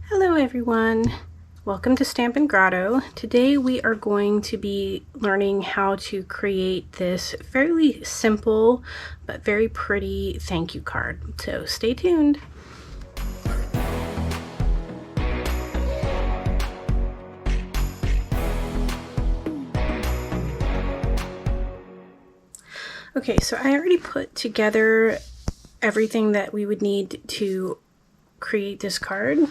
Hello everyone, welcome to Stampin' Grotto. Today we are going to be learning how to create this fairly simple but very pretty thank you card. So stay tuned. Okay, so I already put together everything that we would need to create this card.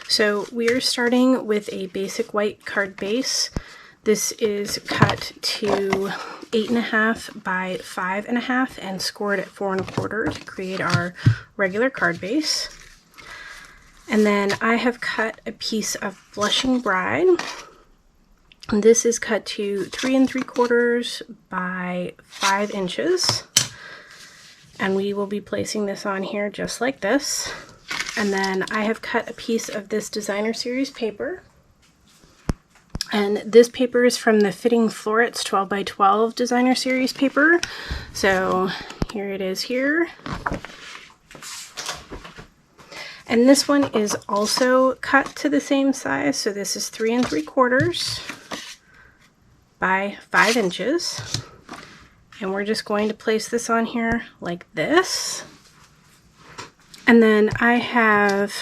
So we are starting with a basic white card base. This is cut to 8.5 by 5.5 and scored at 4 1/4 to create our regular card base. And then I have cut a piece of Blushing Bride. And this is cut to 3 3/4 by 5 inches. And we will be placing this on here just like this. And then I have cut a piece of this designer series paper. And this paper is from the Fitting Florets 12 by 12 designer series paper. So here it is here. And this one is also cut to the same size. So this is 3 3/4 by 5 inches. And we're just going to place this on here like this. And then I have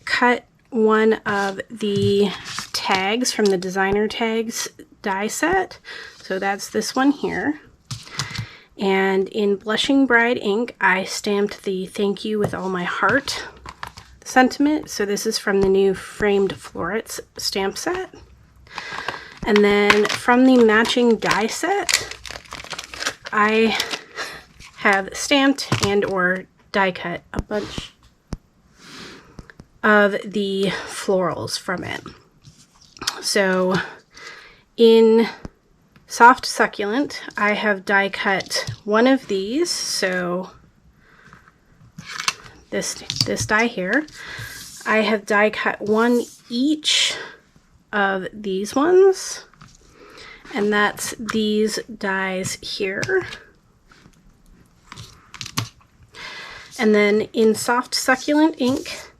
cut one of the tags from the designer tags die set. So that's this one here. And in Blushing Bride ink, I stamped the thank you with all my heart sentiment. So this is from the new Framed Florets stamp set. And then from the matching die set, I have stamped and or die cut a bunch of the florals from it. So in Soft Succulent, I have die cut one of these. So this die here. I have die cut one each of these ones, and that's these dies here. And then in Soft Succulent ink,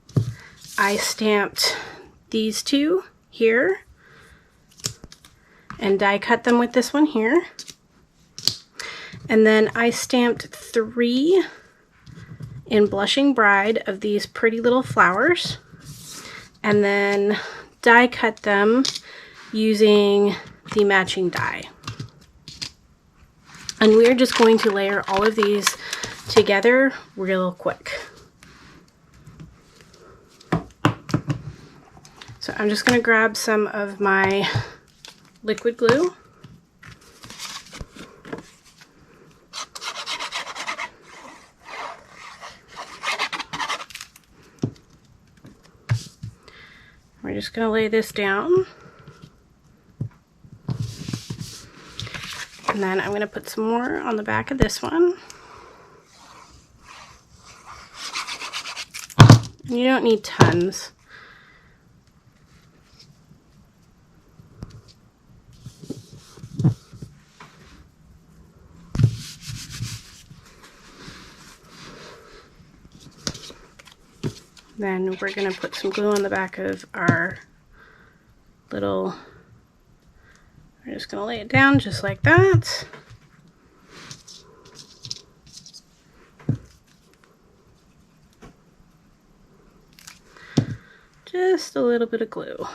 I stamped these two here and die cut them with this one here. And then I stamped 3 in Blushing Bride of these pretty little flowers, and then die cut them using the matching die. And we're just going to layer all of these together real quick. So I'm just going to grab some of my liquid glue. We're just going to lay this down. And then I'm going to put some more on the back of this one. And you don't need tons. Then we're going to put some glue on the back of our little, we're just going to lay it down just like that. Just a little bit of glue.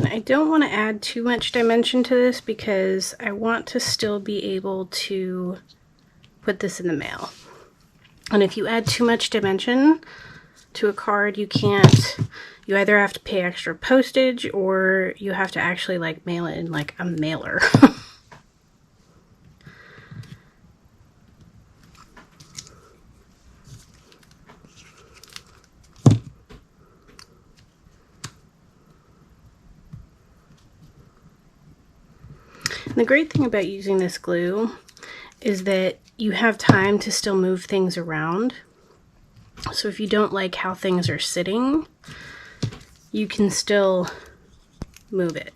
I don't want to add too much dimension to this because I want to still be able to put this in the mail. And if you add too much dimension to a card, you can't, you either have to pay extra postage or you have to actually like mail it in like a mailer. And the great thing about using this glue is that you have time to still move things around. So if you don't like how things are sitting, you can still move it.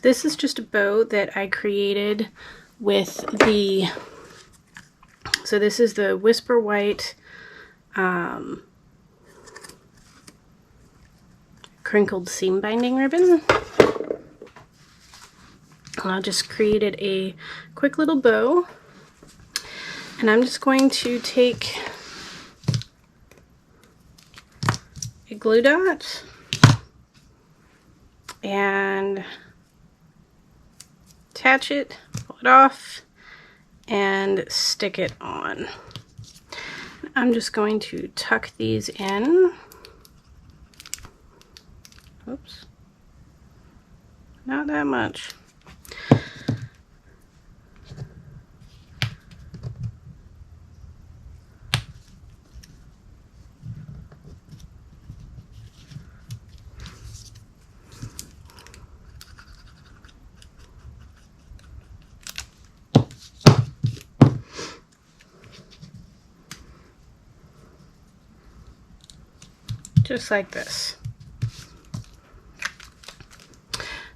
this is just a bow that I created with the, so this is the Whisper White crinkled seam binding ribbon. And I just created a quick little bow, and I'm just going to take a glue dot and attach it, pull it off, and stick it on. I'm just going to tuck these in. Oops, not that much. Just like this.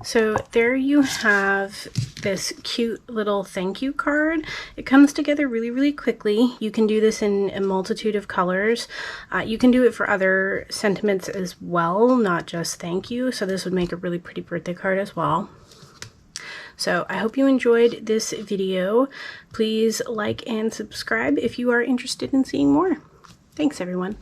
So there you have this cute little thank you card. It comes together really, really quickly. You can do this in a multitude of colors. You can do it for other sentiments as well, not just thank you. So this would make a really pretty birthday card as well. So I hope you enjoyed this video. Please like and subscribe if you are interested in seeing more. Thanks, everyone.